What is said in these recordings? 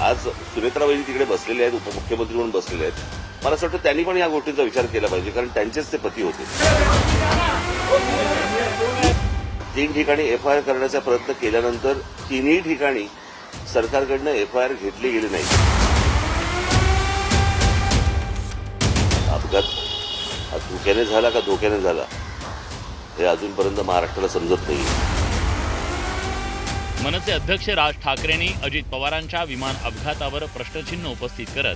आज सुनेत्राबाई तिकडे बसलेले आहेत, उपमुख्यमंत्री म्हणून बसलेले आहेत. मला असं वाटतं त्यांनी पण या गोष्टीचा विचार केला पाहिजे, कारण त्यांचेच ते पती होते. 3 ठिकाणी एफआयआर करण्याचा प्रयत्न केल्यानंतर 3ही ठिकाणी सरकारकडनं एफआयआर घेतली गेली नाही. अपघात हा धोक्याने झाला का धोक्याने झाला हे अजूनपर्यंत महाराष्ट्राला समजत नाही. मनसे अध्यक्ष राज ठाकरेंनी अजित पवारांच्या विमान अपघातावर प्रश्नचिन्ह उपस्थित करत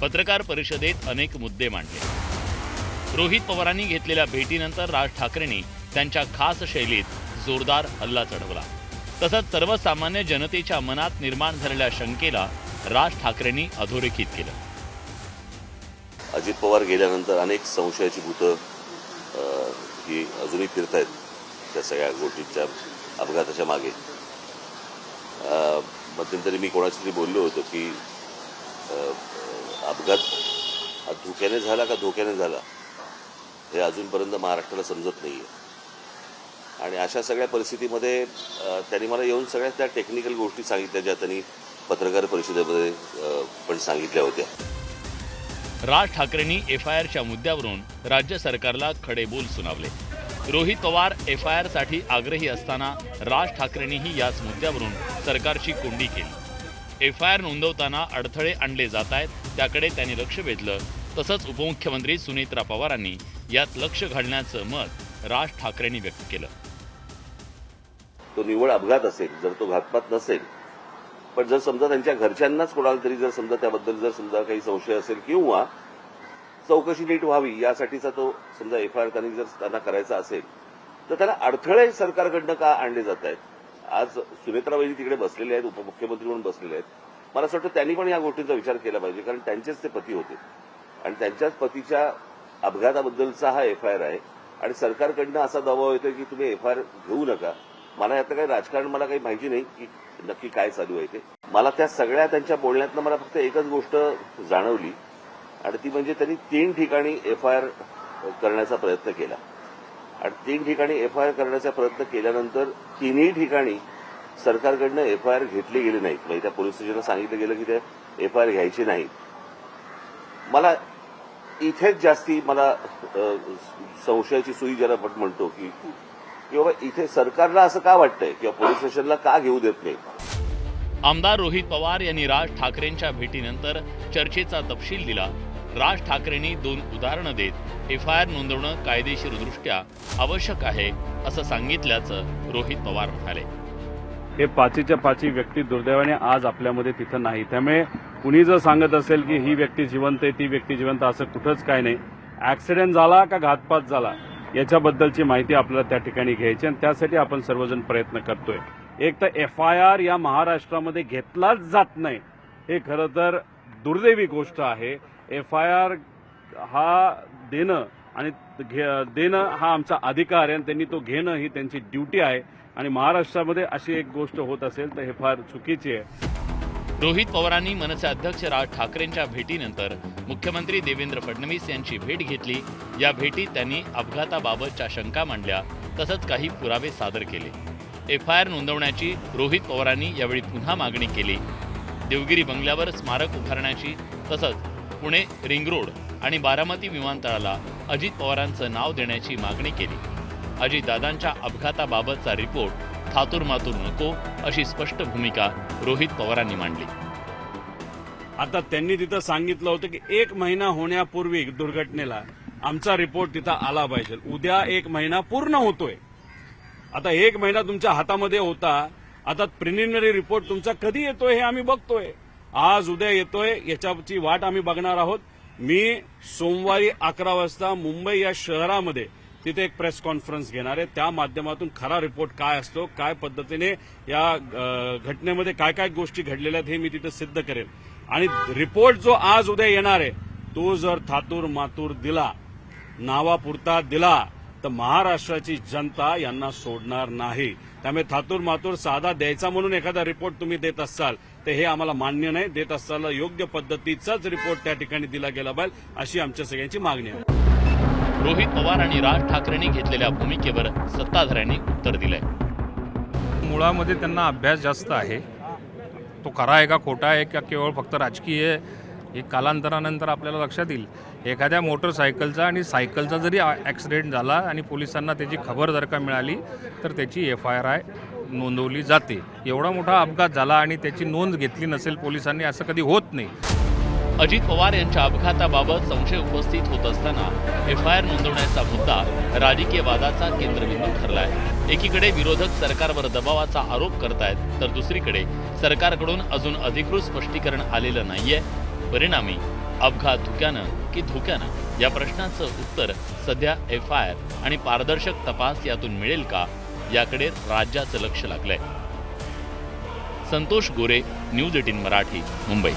पत्रकार परिषदेत अनेक मुद्दे मांडले. रोहित पवारांनी घेतलेल्या भेटीनंतर राज ठाकरेंनी त्यांच्या खास शैलीत जोरदार हल्ला चढवला. तसंच सर्वसामान्य जनतेच्या मनात निर्माण झालेल्या शंकेला राज ठाकरेंनी अधोरेखित केलं. अजित पवार गेल्यानंतर अनेक संशयाची भूतं ही अजूनही फिरत आहेत त्या सगळ्या गोष्टींच्या अपघाताच्या मागे. मध्यंतरी मी कोणाशी तरी बोललो होतो की अपघात हा धोक्याने झाला का धोक्याने झाला हे अजूनपर्यंत महाराष्ट्राला समजत नाही आहे. आणि अशा सगळ्या परिस्थितीमध्ये त्यांनी मला येऊन सगळ्या त्या टेक्निकल गोष्टी सांगितल्या ज्या त्यांनी पत्रकार परिषदेमध्ये पण सांगितल्या होत्या. राज ठाकरेंनी एफआयआरच्या मुद्द्यावरून राज्य सरकारला खडे बोल सुनावले. रोहित पवार एफआयआरसाठी आग्रही असताना राज ठाकरेंनीही याच मुद्द्यावरून सरकारची कोंडी केली. एफआयआर नोंदवताना अडथळे आणले जात आहेत त्याकडे त्यांनी लक्ष वेधलं. तसंच उपमुख्यमंत्री सुनेत्रा पवारांनी यात लक्ष घालण्याचं मत राज ठाकरेंनी व्यक्त केलं. तो निव्वळ अपघात असेल, जर तो घातपात नसेल, पण जर समजा त्यांच्या घरच्यांनाच कोणाला तरी जर समजा त्याबद्दल जर समजा काही संशय असेल किंवा चौकशी नीट व्हावी यासाठीचा तो समजा एफआयआर त्यांनी जर त्यांना करायचा असेल तर त्याला अडथळे सरकारकडनं का आणले जात आहेत. आज सुनेत्राबाई तिकडे बसलेले आहेत, उपमुख्यमंत्री म्हणून बसलेले आहेत. मला असं वाटतं त्यांनी पण या गोष्टीचा विचार केला पाहिजे, कारण त्यांचेच ते पती होते आणि त्यांच्याच पतीच्या अपघाताबद्दलचा हा एफआयआर आहे. आणि सरकारकडनं असा दबाव येतोय की तुम्ही एफआयआर घेऊ नका. मला यातलं काही राजकारण मला काही माहिती नाही की नक्की काय चालू आहे ते. मला त्या सगळ्या त्यांच्या बोलण्यातनं मला फक्त एकच गोष्ट जाणवली आणि ती म्हणजे त्यांनी 3 ठिकाणी एफआयआर करण्याचा प्रयत्न केला. आणि 3 ठिकाणी एफआयआर करण्याचा प्रयत्न केल्यानंतर 3ही ठिकाणी सरकारकडनं एफआयआर घेतली गेली नाहीत. म्हणजे त्या पोलीस स्टेशनला सांगितलं गेलं की ते एफआयआर घ्यायची नाही. मला इथेच जास्ती मला संशयाची सुई ज्याला आपण म्हणतो की बाबा इथे सरकारला असं का वाटतंय किंवा पोलीस स्टेशनला का घेऊ देत नाही. आमदार रोहित पवार यांनी राज ठाकरेंच्या भेटीनंतर चर्चेचा तपशील दिला. राज ठाकरेंनी 2 उदाहरणं देत एफआयआर नोंदवणं कायदेशीरदृष्ट्या आवश्यक आहे असं सांगितल्याचं रोहित पवार म्हणाले. हे 5च्या 5 व्यक्ती दुर्दैवाने आज आपल्यामध्ये तिथं नाही. त्यामुळे कुणी जर सांगत असेल की ही व्यक्ती जिवंत आहे ती व्यक्ती जिवंत, असं कुठंच काय नाही. ऍक्सिडेंट झाला का घातपात झाला याच्याबद्दलची माहिती आपल्याला त्या ठिकाणी घ्यायची आणि त्यासाठी आपण सर्वजण प्रयत्न करतोय. एक तर एफआयआर या महाराष्ट्रामध्ये घेतलाच जात नाही हे खरं तर दुर्दैवी गोष्ट आहे. एफआयआर हा देणं आणि देणं हा आमचा अधिकार आहे आणि त्यांनी तो घेणं ही त्यांची ड्युटी आहे. आणि महाराष्ट्रामध्ये अशी एक गोष्ट होत असेल तर हे फार चुकीची आहे. रोहित पवारांनी मनसे अध्यक्ष राज ठाकरेंच्या भेटीनंतर मुख्यमंत्री देवेंद्र फडणवीस यांची भेट घेतली. या भेटीत त्यांनी अपघाताबाबतच्या शंका मांडल्या. तसंच काही पुरावे सादर केले. एफआयआर नोंदवण्याची रोहित पवारांनी यावेळी पुन्हा मागणी केली. देवगिरी बंगल्यावर स्मारक उभारण्याची तसंच पुणे रिंग रोड आणि बारामती विमानतळाला अजित पवारांचं नाव देण्याची मागणी केली. अजितदादांच्या अपघाताबाबतचा रिपोर्ट थातूरमातूर नको अशी स्पष्ट भूमिका रोहित पवारांनी मांडली. आता त्यांनी तिथं सांगितलं होतं की 1 महिना होण्यापूर्वी दुर्घटनेला आमचा रिपोर्ट तिथं आला पाहिजे. उद्या 1 महिना पूर्ण होतोय. आता 1 महिना तुमच्या हातामध्ये होता. आता प्रिलिमिनरी रिपोर्ट तुमचा कधी येतोय हे आम्ही बघतोय. आज उद्या येतोय याच्याची वाट आम्ही बघणार आहोत. मी सोमवारी 11 वाजता मुंबई या शहरामध्ये तिथे एक प्रेस कॉन्फरन्स घेणार आहे. त्या माध्यमातून खरा रिपोर्ट काय असतो, काय पद्धतीने या घटनेमध्ये काय काय गोष्टी घडलेल्या आहेत हे मी तिथे सिद्ध करेन. आणि रिपोर्ट जो आज उद्या येणार आहे तो जर थातूर मातूर दिला, नावापुरता दिला तर महाराष्ट्राची जनता यांना सोडणार नाही. त्यामुळे थातूर मातूर साधा द्यायचा म्हणून एखादा रिपोर्ट तुम्ही देत असाल तर हे आम्हाला मान्य नाही. देत असताना योग्य पद्धतीचाच रिपोर्ट त्या ठिकाणी दिला गेला पाहिजे अशी आमच्या सगळ्यांची मागणी आहे. रोहित पवार आणि राज ठाकरेंनी घेतलेल्या भूमिकेवर सत्ताधाऱ्यांनी उत्तर दिलंय. मुळामध्ये त्यांना अभ्यास जास्त आहे तो खरा आहे का खोटा आहे का केवळ फक्त राजकीय आहे हे कालांतरानंतर आपल्याला लक्षात येईल. एखाद्या मोटरसायकलचा आणि सायकलचा जरी ॲक्सिडेंट झाला आणि पोलिसांना त्याची खबर जर का मिळाली तर त्याची FIR नोंदवली जाते. एवढा मोठा अपघात झाला आणि त्याची नोंद घेतली नसेल पोलिसांनी असं कधी होत नाही. अजित पवार यांच्या अपघाताबाबत संशय उपस्थित होत असताना FIR नोंदवण्याचा मुद्दा राजकीय वादाचा केंद्रबिंदू ठरलाय. एकीकडे विरोधक सरकारवर दबावाचा आरोप करतायत तर दुसरीकडे सरकारकडून अजून अधिकृत स्पष्टीकरण आलेलं नाहीये. परिणामी अपघात धुक्यानं की धोक्यानं या प्रश्नाचं उत्तर सध्या FIR आणि पारदर्शक तपास यातून मिळेल का याकडे राज्याचं लक्ष लागलंय. संतोष गोरे, न्यूज 18 मराठी, मुंबई.